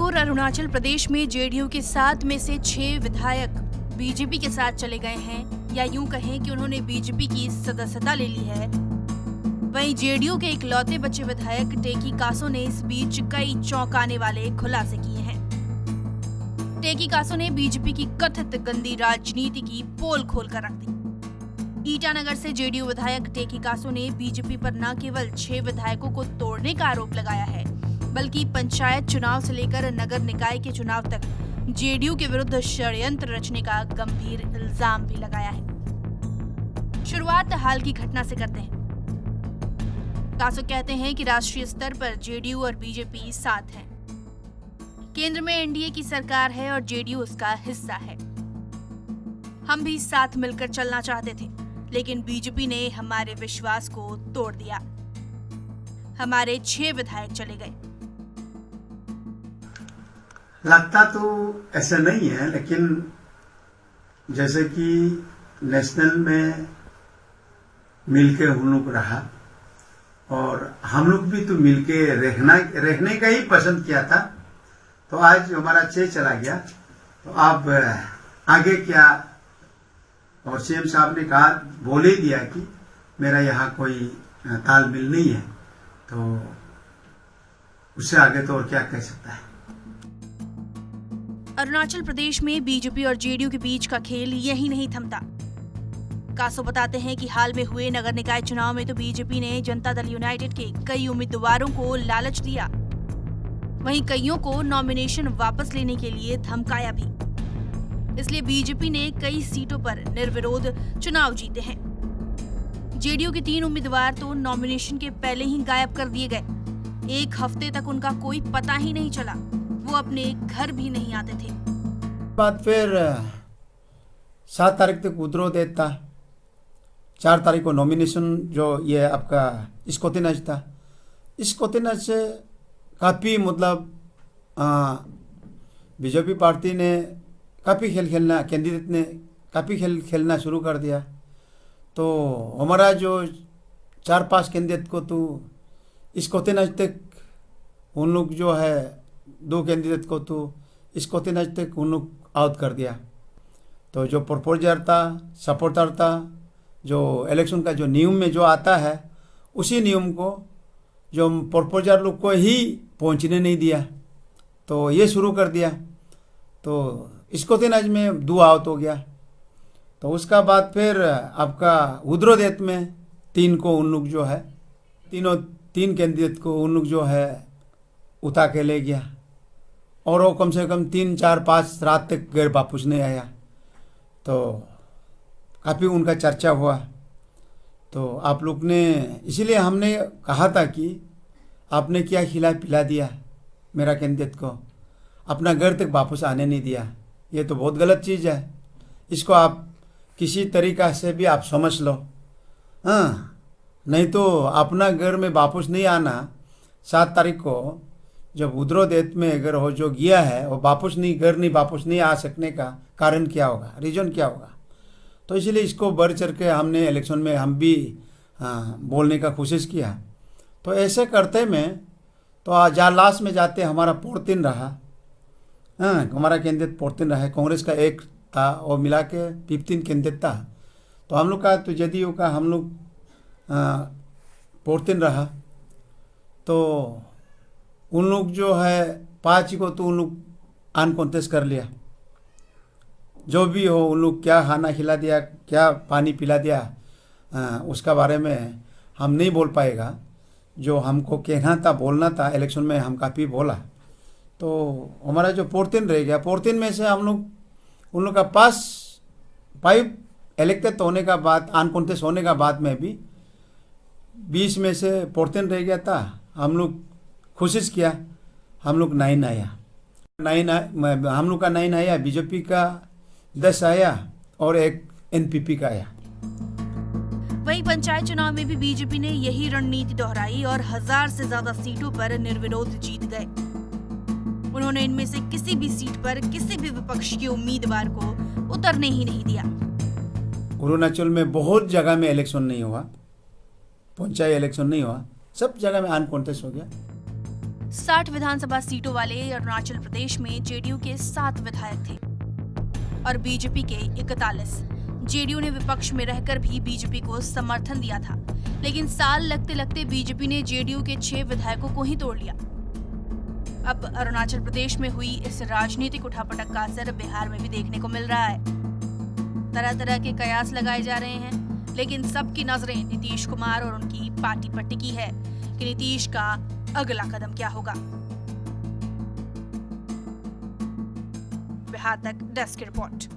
और अरुणाचल प्रदेश में जेडीयू के 7 में से 6 विधायक बीजेपी के साथ चले गए हैं, या यूं कहें कि उन्होंने बीजेपी की सदस्यता ले ली है। वहीं जेडीयू के इकलौते बचे विधायक टेकी कासो ने इस बीच कई चौंकाने वाले खुलासे किए हैं। टेकी कासो ने बीजेपी की कथित गंदी राजनीति की पोल खोलकर रख दी। ईटानगर से जेडीयू विधायक टेकी कासो ने बीजेपी पर न केवल 6 विधायकों को तोड़ने का आरोप लगाया है, बल्कि पंचायत चुनाव से लेकर नगर निकाय के चुनाव तक जेडीयू के विरुद्ध षड्यंत्र रचने का गंभीर इल्जाम भी लगाया है। शुरुआत हाल की घटना से करते हैं। कासो कहते हैं कि राष्ट्रीय स्तर पर जेडीयू और बीजेपी साथ हैं। केंद्र में एनडीए की सरकार है और जेडीयू उसका हिस्सा है। हम भी साथ मिलकर चलना चाहते थे, लेकिन बीजेपी ने हमारे विश्वास को तोड़ दिया। हमारे 6 विधायक चले गए। लगता तो ऐसा नहीं है, लेकिन जैसे कि नेशनल में मिलके हम लोग रहा और हम लोग भी तो मिलके रहने का ही पसंद किया था, तो आज हमारा 6 चला गया। तो अब आगे क्या, और सीएम साहब ने कहा, बोल ही दिया कि मेरा यहाँ कोई तालमेल नहीं है, तो उससे आगे तो और क्या कह सकता है। अरुणाचल प्रदेश में बीजेपी और जेडीयू के बीच का खेल यही नहीं थमता। कासो बताते हैं कि हाल में हुए नगर निकाय चुनाव में तो बीजेपी ने जनता दल यूनाइटेड के कई उम्मीदवारों को लालच दिया, वहीं कईयों को नॉमिनेशन वापस लेने के लिए धमकाया भी। इसलिए बीजेपी ने कई सीटों पर निर्विरोध चुनाव जीते हैं। जेडीयू के 3 उम्मीदवार तो नॉमिनेशन के पहले ही गायब कर दिए गए। 1 हफ्ते तक उनका कोई पता ही नहीं चला, वो अपने घर भी नहीं आते थे। बाद फिर 7 तारीख तक विड्रॉ देता, 4 तारीख को नॉमिनेशन जो ये आपका स्कॉटिनज था, स्कॉटिनज से काफ़ी मतलब बीजेपी पार्टी ने काफ़ी कैंडिडेट ने काफ़ी खेलना शुरू कर दिया। तो हमारा जो 4-5 कैंडिडेट को तो स्कॉटिनज तक उन लोग जो है 2 कैंडिडेट को तो स्कॉटिनज तक उन लोग आउट कर दिया। तो जो प्रपोजर था, सपोर्टर था, जो इलेक्शन का जो नियम में जो आता है, उसी नियम को जो प्रपोजर लोग को ही पहुंचने नहीं दिया, तो ये शुरू कर दिया। तो स्कॉटिनज में 2 आउट हो गया। तो उसका बाद फिर आपका विड्रॉ डेट में 3 को उन लोग जो है 3 कैंडिडेट को उन लोग जो है उठा के ले गया, और वो कम से कम 3-4-5 रात तक गैर वापस नहीं आया। तो काफ़ी उनका चर्चा हुआ। तो आप लोग ने, इसीलिए हमने कहा था कि आपने क्या खिला पिला दिया मेरा कैंडिडेट को, अपना घर तक वापस आने नहीं दिया। ये तो बहुत गलत चीज़ है। इसको आप किसी तरीक़ा से भी आप समझ लो, हाँ, नहीं तो अपना घर में वापस नहीं आना। 7 तारीख को जब विड्रॉ डेट में अगर हो जो गया है वो वापस नहीं आ सकने का कारण क्या होगा, रीज़न क्या होगा। तो इसलिए इसको बढ़ चढ़ के हमने इलेक्शन में हम भी बोलने का कोशिश किया। तो ऐसे करते में तो जहाँ लास्ट में जाते हमारा 14 रहा, हाँ, हमारा कैंडिडेट 14 रहा है। कांग्रेस का 1 था और मिला के 15 कैंडिडेट था। तो हम लोग का तो जेडीयू का हम लोग 14 रहा। तो उन लोग जो है 5 को तो उन लोग अनकॉन्टेस्ट कर लिया। जो भी हो, उन लोग क्या खाना खिला दिया, क्या पानी पिला दिया, उसका बारे में हम नहीं बोल पाएगा। जो हमको कहना था, बोलना था, इलेक्शन में हम काफ़ी बोला। तो हमारा जो 14 रह गया, 14 में से हम लोग उन लोग का पास 5 इलेक्टेड होने का बाद, अनकॉन्टेस्ट होने का बाद में भी 20 में से 14 रह गया था। हम लोग कोशिश किया, हम लोग 9 आया, हम लोग का 9 आया, बीजेपी का 10 आया और 1 एनपीपी का आया। वहीं पंचायत चुनाव में भी बीजेपी ने यही रणनीति दोहराई और 1000 से ज्यादा सीटों पर निर्विरोध जीत गए। उन्होंने इनमें से किसी भी सीट पर किसी भी विपक्ष के उम्मीदवार को उतरने ही नहीं दिया। अरुणाचल में बहुत जगह में इलेक्शन नहीं हुआ, पंचायत इलेक्शन नहीं हुआ, सब जगह में अनकॉन्टेस्ट हो गया। 60 विधानसभा सीटों वाले अरुणाचल प्रदेश में जेडीयू के 7 विधायक थे और बीजेपी के 41। जेडीयू ने विपक्ष में रहकर भी बीजेपी को समर्थन दिया था, लेकिन साल लगते लगते बीजेपी ने जेडीयू के 6 विधायकों को ही तोड़ लिया। अब अरुणाचल प्रदेश में हुई इस राजनीतिक उठापटक का असर बिहार में भी देखने को मिल रहा है। तरह तरह के कयास लगाए जा रहे हैं, लेकिन सबकी नजरें नीतीश कुमार और उनकी पार्टी पर टिकी है कि नीतीश का अगला कदम क्या होगा। बिहार तक डेस्क रिपोर्ट।